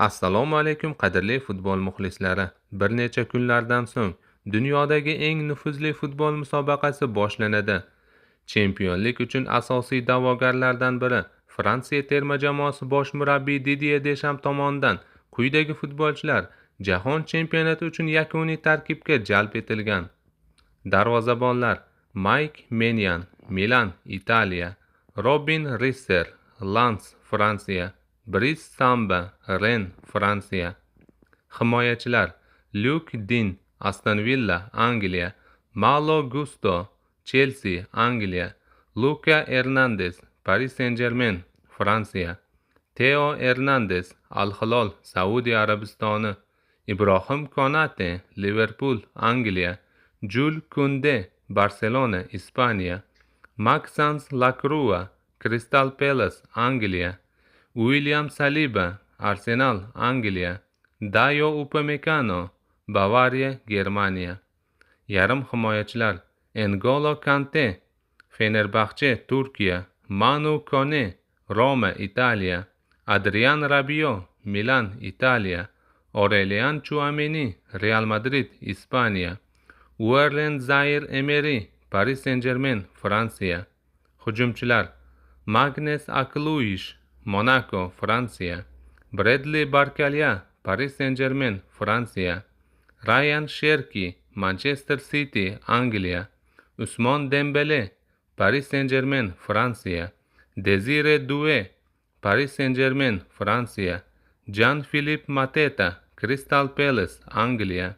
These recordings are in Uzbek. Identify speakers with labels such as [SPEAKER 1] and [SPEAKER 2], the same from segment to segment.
[SPEAKER 1] Assalomu alaykum qadrli futbol muxlislari. Bir necha kunlardan so'ng dunyodagi eng nufuzli futbol musobaqasi boshlanadi. Chempionlik uchun asosiy da'vogarlardan biri Fransiya terma jamoasi bosh murabbiyi Didier Desham tomonidan quyidagi futbolchilar Jahon chempionati uchun yakuniy tarkibga jalb etilgan. Darvozabonlar: Mike Maignan, Milan, Italiya; Robin Risser, Lens, Fransiya; Brice Samba, Rennes, Fransiya. Himoyachilar: Luke Dean, Aston Villa, Angliya; Malo Gusto, Chelsea, Angliya; Luka Hernandez, Paris Saint-Germain, Fransiya; Theo Hernandez, Al-Hilol, Saudiya Arabistoni; Ibrohim Konate, Liverpool, Angliya; Jules Koundé, Barselona, Ispaniya; Maxence Lacroix, Crystal Palace, Angliya; William Saliba, Arsenal, Angliya; Dayo Upamecano, Bavariya, Germaniya. Yarim himoyachilar: N'Golo Kante, Fenerbahce, Turkiya; Manu Kone, Roma, Italiya; Adrian Rabiot, Milan, Italiya; Aurelien Tchouameni, Real Madrid, Ispaniya; Warren Zaïre-Emery, Paris Saint-Germain, Fransiya. Hujumchilar: Magnus Akluish, Monaco, Fransiya; Bradley Barkalya, Paris Saint-Germain, Fransiya; Ryan Cherki, Manchester City, Angliya; Usmon Dembele, Paris Saint-Germain, Fransiya; Desire Doué, Paris Saint-Germain, Fransiya; Jean-Philippe Mateta, Crystal Palace, Angliya;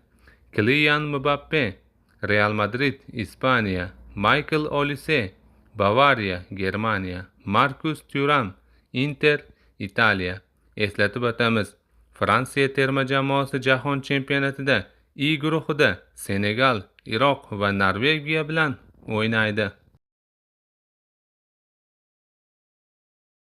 [SPEAKER 1] Kylian Mbappe, Real Madrid, Ispaniya; Michael Olise, Bavariya, Germaniya; Marcus Thuram, Inter, Italiya. Eslatib o'tamiz, Fransiya terma jamoasi Jahon chempionatida I guruhida Senegal, Iroq va Norvegiya bilan o'ynaydi.